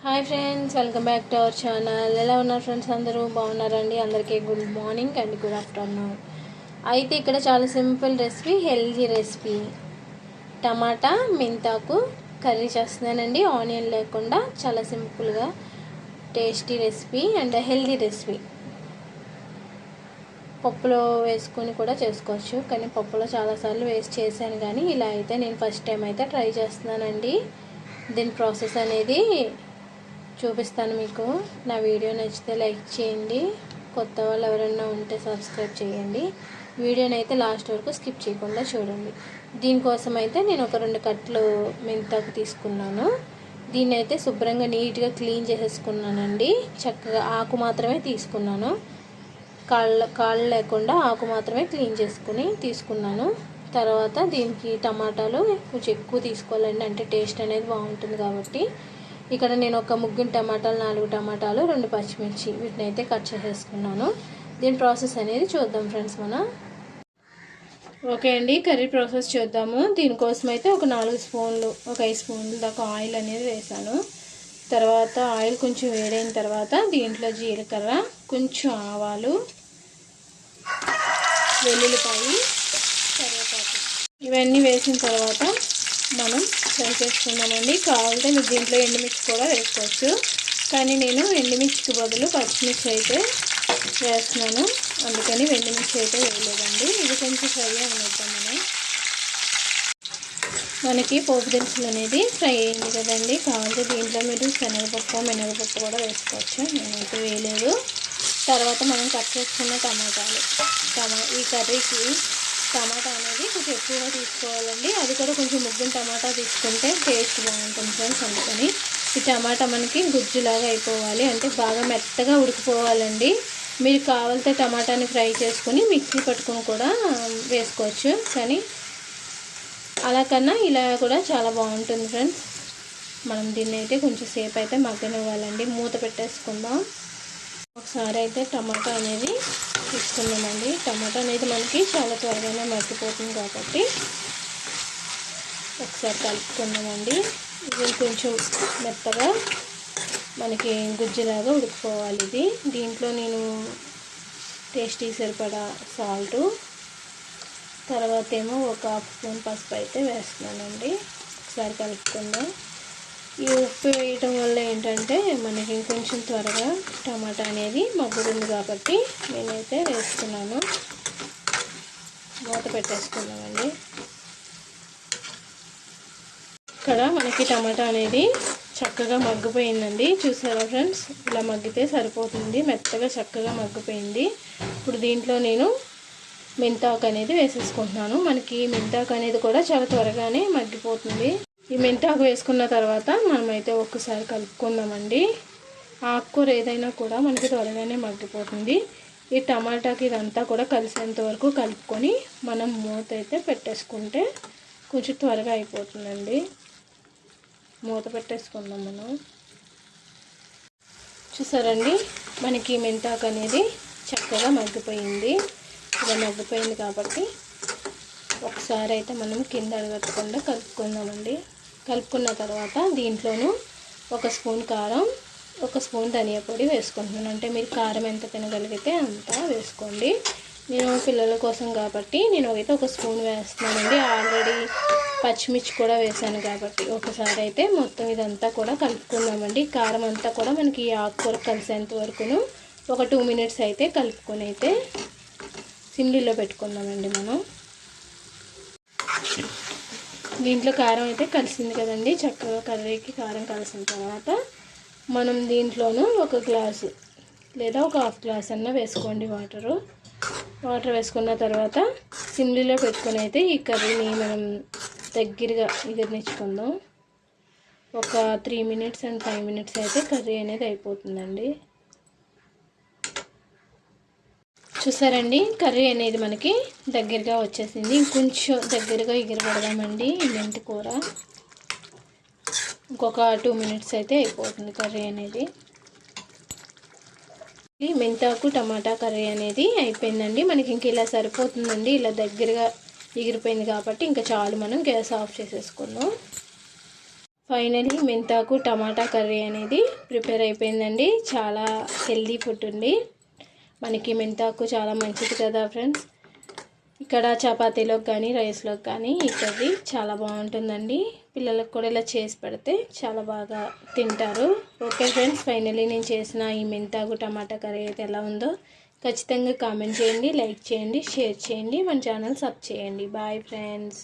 Hi friends, welcome back to our channel. ఎలా ఉన్నారు friends? అందరూ బాగున్నారండి? అందరికీ good morning and good afternoon. అయితే ఇక్కడ చాలా సింపుల్ రెసిపీ, హెల్తీ రెసిపీ, టమాటా మెంతాకు కర్రీ చేస్తున్నానండి. ఆనియన్ లేకుండా చాలా సింపుల్గా tasty recipe and healthy recipe. పప్పులో వేసుకొని కూడా చేసుకోవచ్చు, కానీ పప్పులో చాలాసార్లు వేస్ట్ చేశాను, కానీ ఇలా అయితే నేను ఫస్ట్ టైం అయితే ట్రై చేస్తున్నానండి. దీని ప్రాసెస్ అనేది చూపిస్తాను మీకు. నా వీడియో నచ్చితే లైక్ చేయండి, కొత్త వాళ్ళు ఎవరైనా ఉంటే సబ్స్క్రైబ్ చేయండి. వీడియోని అయితే లాస్ట్ వరకు స్కిప్ చేయకుండా చూడండి. దీనికోసం అయితే నేను ఒక 2 కట్టలు మెంతాకు తీసుకున్నాను. దీన్ని అయితే శుభ్రంగా నీట్గా క్లీన్ చేసేసుకున్నానండి. చక్కగా ఆకు మాత్రమే తీసుకున్నాను, కాళ్ళు లేకుండా ఆకు మాత్రమే క్లీన్ చేసుకుని తీసుకున్నాను. తర్వాత దీనికి టమాటాలు కొంచెం ఎక్కువ తీసుకోవాలండి, అంటే టేస్ట్ అనేది బాగుంటుంది కాబట్టి. ఇక్కడ నేను ఒక 3 టమాటాలు, 4 టమాటాలు, 2 పచ్చిమిర్చి వీటిని అయితే కట్ చేసేసుకున్నాను. దీని ప్రాసెస్ అనేది చూద్దాం ఫ్రెండ్స్ మనం. ఓకే అండి, కర్రీ ప్రాసెస్ చూద్దాము. దీనికోసం అయితే ఒక 4 స్పూన్లు, ఒక 5 స్పూన్ల దాకా ఆయిల్ అనేది వేసాను. తర్వాత ఆయిల్ కొంచెం వేడైన తర్వాత దీంట్లో జీలకర్ర, కొంచెం ఆవాలు, వెల్లుల్లిపాయి, కరివేపాకు ఇవన్నీ వేసిన తర్వాత మనం ఫ్రై చేసుకుందామండి. కావాలంటే మీరు దీంట్లో ఎండుమిర్చి కూడా వేసుకోవచ్చు, కానీ నేను ఎండుమిర్చికి బదులు పచ్చిమిర్చి అయితే వేస్తున్నాను, అందుకని ఎండుమిర్చి అయితే వేయలేదండి. ఇది కొంచెం ఫ్రై అనేద్దాం మనకి పోపు దినుసులు అనేది ఫ్రై అయింది కదండి. కావాలంటే దీంట్లో మీరు శనగపప్పు, మినగపప్పు కూడా వేసుకోవచ్చు, నేనైతే వేయలేదు. తర్వాత మనం కట్ చేసుకున్న టమాటాలు, ఈ కర్రీకి టమాటా అనేది కొంచెం ఎక్కువగా తీసుకోవాలండి. అది కూడా కొంచెం 3 టమాటా తీసుకుంటే టేస్ట్ బాగుంటుంది ఫ్రెండ్స్. అందుకని ఈ టమాటా మనకి గుజ్జులాగా అయిపోవాలి, అంటే బాగా మెత్తగా ఉడికిపోవాలండి. మీరు కావాలంటే టమాటాని ఫ్రై చేసుకుని మిక్సీ పట్టుకుని కూడా వేసుకోవచ్చు, కానీ అలా కన్నా ఇలా కూడా చాలా బాగుంటుంది ఫ్రెండ్స్. మనం దీన్ని అయితే కొంచెం సేపు అయితే మగ్గనివ్వాలండి. మూత పెట్టేసుకుందాం. ఒకసారి అయితే టమాటా అనేది తీసుకున్నామండి. టమాటా అనేది మనకి చాలా త్వరగానే మగ్గిపోతుంది కాబట్టి ఒకసారి కలుపుకున్నామండి. ఇది కొంచెం మెత్తగా మనకి గుజ్జులాగా ఉడికిపోవాలి ఇది. దీంట్లో నేను టేస్టీ సరిపడా సాల్టు, తర్వాత ఏమో ఒక 1/2 స్పూన్ పసుపు అయితే వేస్తున్నానండి. ఒకసారి కలుపుకుందాం. ఈ ఉప్పు వేయటం వల్ల ఏంటంటే మనకి ఇంకొంచెం త్వరగా టమాటా అనేది మగ్గుతుంది కాబట్టి నేనైతే వేస్తున్నాను. మూత పెట్టేసుకున్నామండి. ఇక్కడ మనకి టమాటా అనేది చక్కగా మగ్గిపోయిందండి. చూసారా ఫ్రెండ్స్? ఇలా మగ్గితే సరిపోతుంది, మెత్తగా చక్కగా మగ్గిపోయింది. ఇప్పుడు దీంట్లో నేను మెంతాకు అనేది వేసేసుకుంటున్నాను. మనకి మెంతాకు అనేది కూడా చాలా త్వరగానే మగ్గిపోతుంది. ఈ మెంతాకు వేసుకున్న తర్వాత మనమైతే ఒక్కసారి కలుపుకుందామండి. ఆకుకూర ఏదైనా కూడా మనకి త్వరగానే మగ్గిపోతుంది. ఈ టమాటాకి ఇదంతా కూడా కలిసేంత వరకు కలుపుకొని మనం మూత అయితే పెట్టేసుకుంటే కొంచెం త్వరగా అయిపోతుందండి. మూత పెట్టేసుకుందాం మనం. చూసారండి, మనకి మెంతాకు అనేది చక్కగా మగ్గిపోయింది. ఇలా మగ్గిపోయింది కాబట్టి ఒకసారి అయితే మనం కింద అడగకుండా కలుపుకుందామండి. కలుపుకున్న తర్వాత దీంట్లోనూ 1 స్పూన్ కారం, 1 స్పూన్ ధనియా పొడి వేసుకుంటున్నాను. అంటే మీరు కారం ఎంత తినగలిగితే అంత వేసుకోండి. నేను పిల్లల కోసం కాబట్టి నేను అయితే 1 స్పూన్ వేస్తున్నానండి. ఆల్రెడీ పచ్చిమిర్చి కూడా వేసాను కాబట్టి ఒకసారి అయితే మొత్తం ఇదంతా కూడా కలుపుకుందామండి. కారం అంతా కూడా మనకి ఆకుకూర కలిసేంత వరకును ఒక 2 మినిట్స్ అయితే కలుపుకొని అయితే సిమ్లీలో పెట్టుకుందామండి. మనం దీంట్లో కారం అయితే కలిసింది కదండి. చక్కగా కర్రీకి కారం కలిసిన తర్వాత మనం దీంట్లోనూ 1 గ్లాసు లేదా ఒక 1/2 గ్లాస్ అన్న వేసుకోండి వాటర్ వేసుకున్న తర్వాత సిమ్లీలో పెట్టుకొని అయితే ఈ కర్రీని మనం దగ్గరగా ఎగరనిచ్చుకుందాం. ఒక 3 మినిట్స్ అండ్ 5 మినిట్స్ అయితే కర్రీ అనేది అయిపోతుందండి. చూసారండి, కర్రీ అనేది మనకి దగ్గరగా వచ్చేసింది. ఇంకొంచెం దగ్గరగా ఎగిరబడదామండి ఈ మెంతి కూర. ఇంకొక 2 మినిట్స్ అయితే అయిపోతుంది కర్రీ అనేది. ఈ మెంతాకు టమాటా కర్రీ అనేది అయిపోయిందండి. మనకి ఇంక ఇలా సరిపోతుందండి. ఇలా దగ్గరగా ఎగిరిపోయింది కాబట్టి ఇంకా చాలు, మనం గ్యాస్ ఆఫ్ చేసేసుకుందాం. ఫైనలీ మెంతాకు టమాటా కర్రీ అనేది ప్రిపేర్ అయిపోయిందండి. చాలా హెల్దీ ఫుడ్ ఉంది. మనకి మెంతాకు చాలా మంచిది కదా ఫ్రెండ్స్. ఇక్కడ చపాతీలోకి కానీ రైస్లోకి కానీ ఈ కర్రీ చాలా బాగుంటుందండి. పిల్లలకు కూడా ఇలా చేసి పెడితే చాలా బాగా తింటారు. ఓకే ఫ్రెండ్స్, ఫైనలీ నేను చేసిన ఈ మెంతాకు టమాటా కర్రీ అయితే ఎలా ఉందో ఖచ్చితంగా కామెంట్ చేయండి, లైక్ చేయండి, షేర్ చేయండి, మన ఛానల్ సబ్స్క్రైబ్ చేయండి. Bye friends.